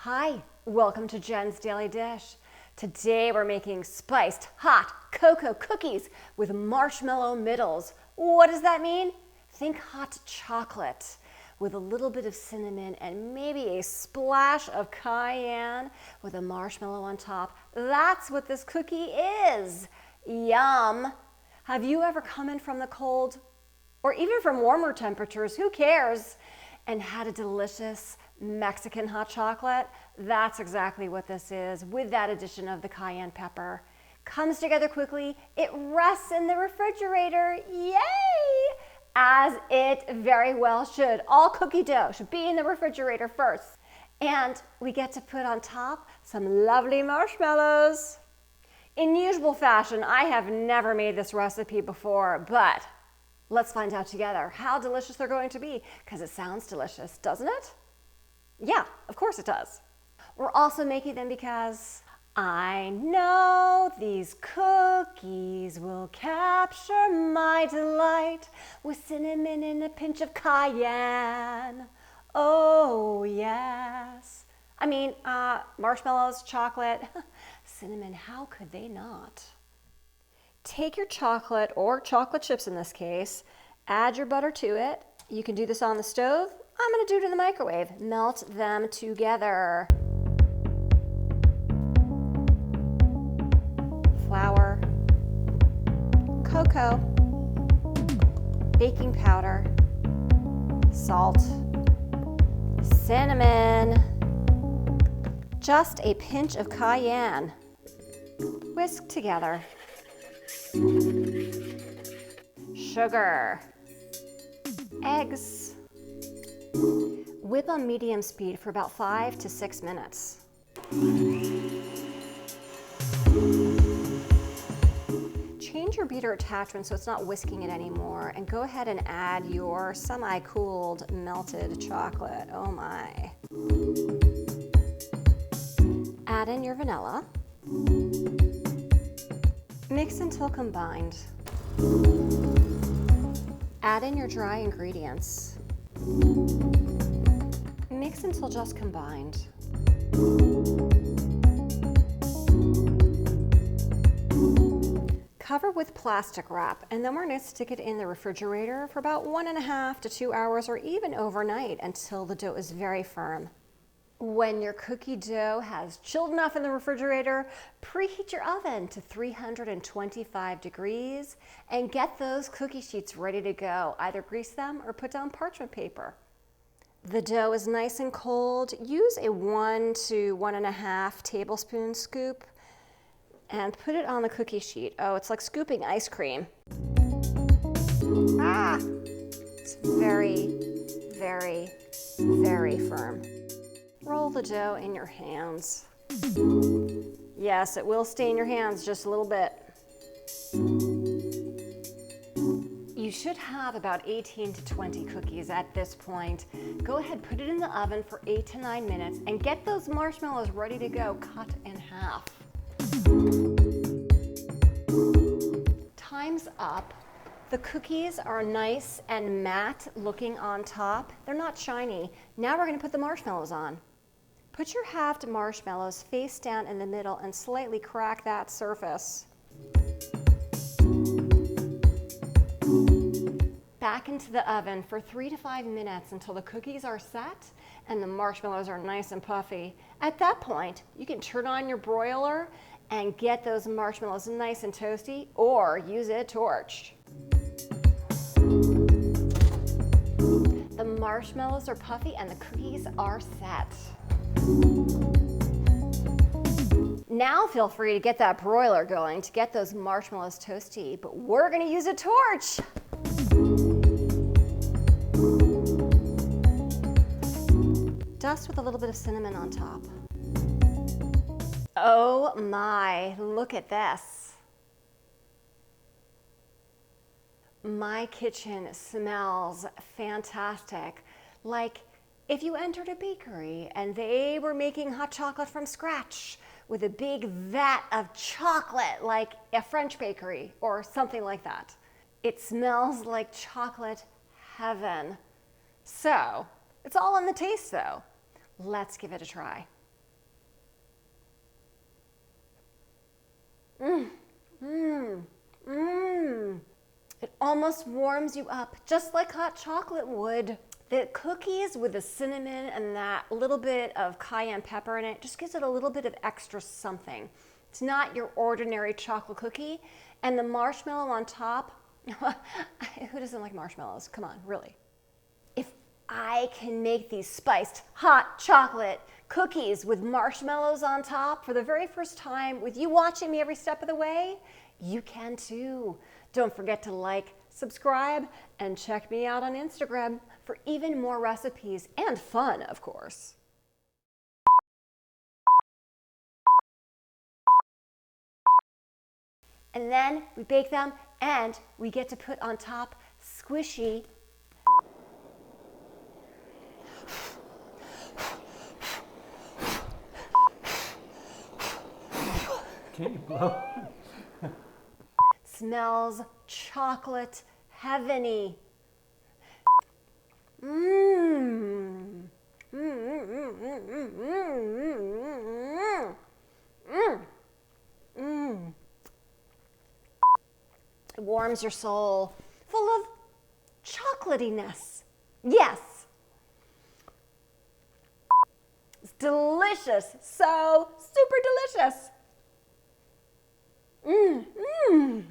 Hi, welcome to Jen's Daily Dish. Today we're making spiced hot cocoa cookies with marshmallow middles. What does that mean? Think hot chocolate with a little bit of cinnamon and maybe a splash of cayenne with a marshmallow on top. That's what this cookie is. Yum! Have you ever come in from the cold or even from warmer temperatures, who cares, and had a delicious Mexican hot chocolate? That's exactly what this is, with that addition of the cayenne pepper. Comes together quickly, it rests in the refrigerator, yay! As it very well should. All cookie dough should be in the refrigerator first. And we get to put on top some lovely marshmallows. In usual fashion, I have never made this recipe before, but let's find out together how delicious they're going to be, because it sounds delicious, doesn't it? Yeah, of course it does. We're also making them because I know these cookies will capture my delight with cinnamon and a pinch of cayenne. Oh, yes. I mean, marshmallows, chocolate, cinnamon, how could they not? Take your chocolate, or chocolate chips in this case, add your butter to it. You can do this on the stove. I'm going to do it in the microwave. Melt them together. Flour, cocoa, baking powder, salt, cinnamon, just a pinch of cayenne. Whisk together. Sugar, eggs. Whip on medium speed for about 5 to 6 minutes. Change your beater attachment so it's not whisking it anymore, and go ahead and add your semi-cooled melted chocolate. Oh my. Add in your vanilla. Mix until combined. Add in your dry ingredients. Mix until just combined. Cover with plastic wrap, and then we're going to stick it in the refrigerator for about 1.5 to 2 hours, or even overnight, until the dough is very firm. When your cookie dough has chilled enough in the refrigerator, preheat your oven to 325 degrees and get those cookie sheets ready to go. Either grease them or put down parchment paper. The dough is nice and cold. Use a 1 to 1.5 tablespoon scoop and put it on the cookie sheet. Oh, it's like scooping ice cream. It's very, very, very firm. Roll the dough in your hands. Yes, it will stain your hands just a little bit. You should have about 18 to 20 cookies at this point. Go ahead, put it in the oven for 8 to 9 minutes and get those marshmallows ready to go, cut in half. Time's up. The cookies are nice and matte looking on top. They're not shiny. Now we're going to put the marshmallows on. Put your halved marshmallows face down in the middle and slightly crack that surface. Back into the oven for 3 to 5 minutes until the cookies are set and the marshmallows are nice and puffy. At that point, you can turn on your broiler and get those marshmallows nice and toasty, or use a torch. The marshmallows are puffy and the cookies are set. Now feel free to get that broiler going to get those marshmallows toasty, but we're going to use a torch. Dust with a little bit of cinnamon on top. Oh my, look at this. My kitchen smells fantastic. Like if you entered a bakery and they were making hot chocolate from scratch with a big vat of chocolate, like a French bakery or something like that. It smells like chocolate heaven. So, it's all in the taste though. Let's give it a try. Mmm, mmm, mmm. It almost warms you up, just like hot chocolate would. The cookies with the cinnamon and that little bit of cayenne pepper in it just gives it a little bit of extra something. It's not your ordinary chocolate cookie. And the marshmallow on top, who doesn't like marshmallows? Come on, really. If I can make these spiced hot chocolate cookies with marshmallows on top for the very first time with you watching me every step of the way, you can too. Don't forget to like, subscribe, and check me out on Instagram for even more recipes and fun, of course. And then we bake them and we get to put on top squishy Can you blow? smells chocolate heavenly. Mmm. It warms your soul, full of chocolatiness. Yes. It's delicious, so super delicious. Mmm, mmm.